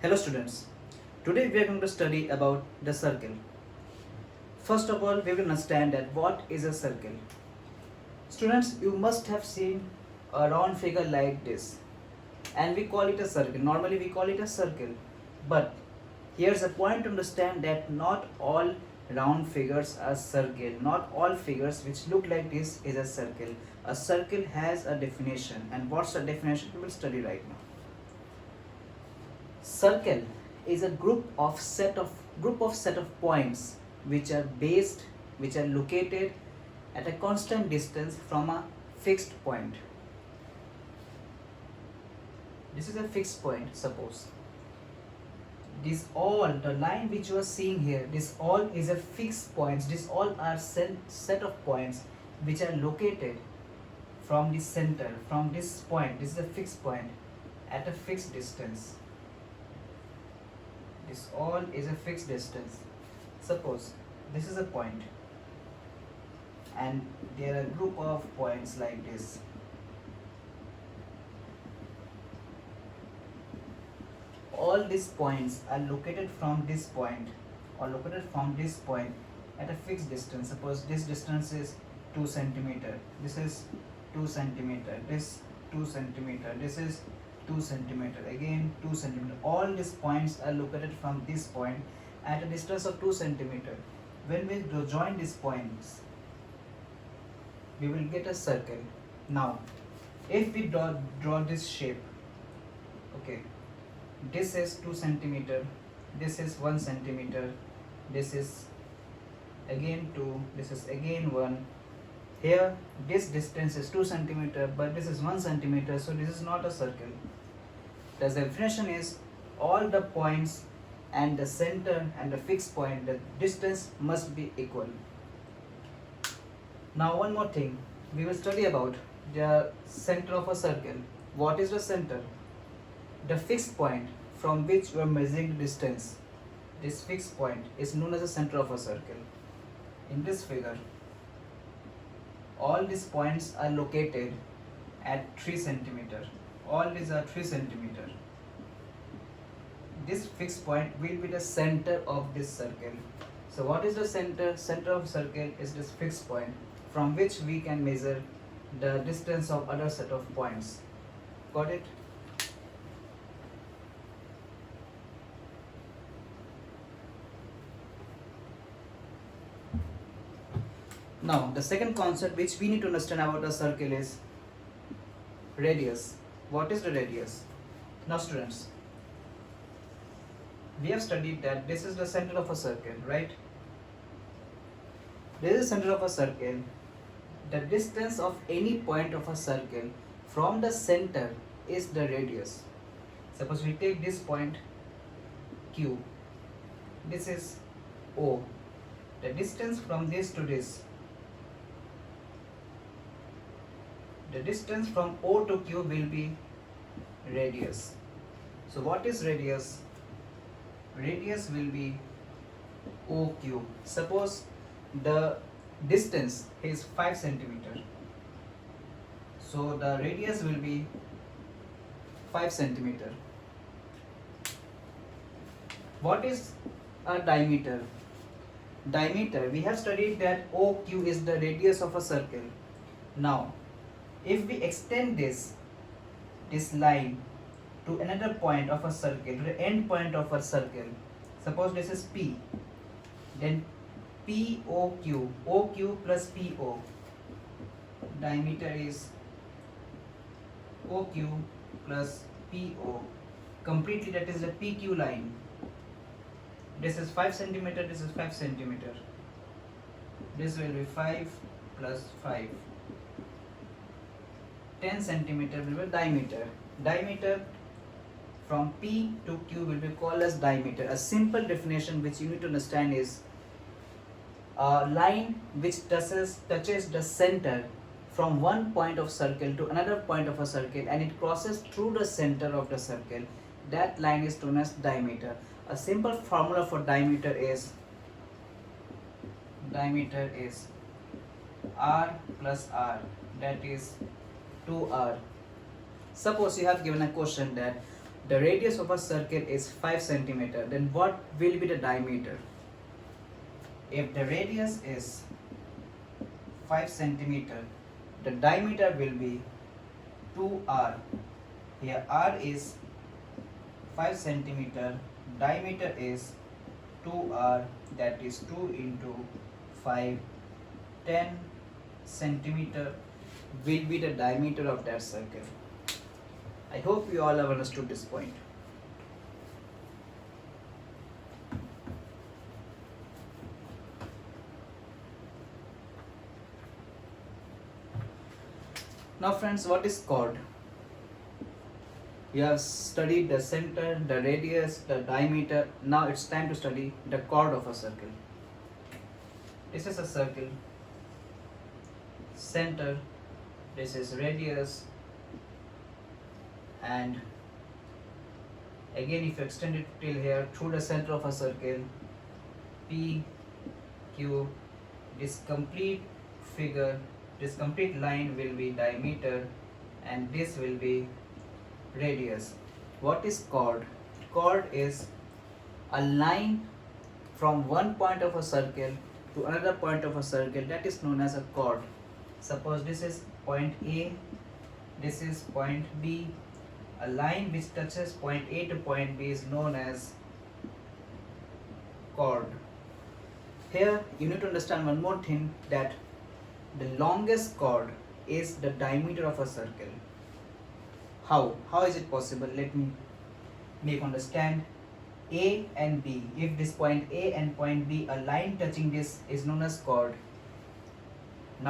Hello students, today we are going to study about the circle. First of all, we will understand that what is a circle. Students, you must have seen a round figure like this and we call it a circle. Normally we call it a circle, but here's a point to understand that not all round figures are circle. Not all figures which look like this is a circle. A circle has a definition, and what's the definition we will study right now. Circle is a group of set of points which are located at a constant distance from a fixed point. This is a fixed point. Suppose this all the line which you are seeing here, this all is a fixed points. This all are set of points which are located from the center, from this point. This is a fixed point at a fixed distance. This all is a fixed distance. Suppose this is a point and there are a group of points like this. All these points are located from this point or located from this point at a fixed distance. Suppose this distance is 2 centimeter. This is 2 centimeter. This 2 centimeter. This is 2 centimeter, again 2 centimeter. All these points are located from this point at a distance of 2 centimeter. When we join these points, we will get a circle. Now, if we draw this shape, okay, this is 2 centimeter, this is 1 centimeter, this is again 2, this is again 1. Here this distance is 2 centimeter, but this is 1 centimeter, so this is not a circle. The definition is all the points and the center and the fixed point, the distance must be equal. Now one more thing, we will study about the center of a circle. What is the center? The fixed point from which you are measuring the distance. This fixed point is known as the center of a circle. In this figure, all these points are located at 3 centimeter. All these are 3 centimeter. This fixed point will be the center of this circle. So what is the center? Center of circle is this fixed point from which we can measure the distance of other set of points. Got it? Now the second concept which we need to understand about a circle is radius. What is the radius? Now students, we have studied that this is the center of a circle, right? This is the center of a circle. The distance of any point of a circle from the center is the radius. Suppose we take this point Q. This is O. The distance from this to this, the distance from O to Q will be radius. So what is radius? Radius will be OQ. Suppose the distance is 5 centimeter. So the radius will be 5 centimeter. What is a diameter? Diameter, we have studied that OQ is the radius of a circle. Now, if we extend this line to another point of a circle, to the end point of a circle, suppose this is P, then POQ, OQ plus PO, diameter is OQ plus PO, completely that is the PQ line. This is 5 centimeter, this is 5 centimeter. This will be 5 plus 5. 10 centimeter will be diameter. Diameter from P to Q will be called as diameter. A simple definition which you need to understand is a line which touches the center from one point of circle to another point of a circle and it crosses through the center of the circle. That line is known as diameter. A simple formula for diameter is R plus R, that is 2R. Suppose you have given a question that The radius of a circle is 5 centimeter. Then what will be the diameter? If the radius is 5 centimeter, the diameter will be 2r. Here r is 5 centimeter, diameter is 2r, that is 2 into 5, 10 centimeter will be the diameter of that circle. I hope you all have understood this point. Now friends, what is chord? You have studied the center, the radius, the diameter. Now it's time to study the chord of a circle. This is a circle. Center, this is radius, and again if you extend it till here through the center of a circle, P, Q, this complete figure, this complete line will be diameter and this will be radius. What is chord? Chord is a line from one point of a circle to another point of a circle, that is known as a chord. Suppose this is point A, this is point B. A line which touches point A to point B is known as chord. Here you need to understand one more thing, that the longest chord is the diameter of a circle. How? How is it possible? Let me make understand. A and B, if this point A and point B, a line touching this is known as chord.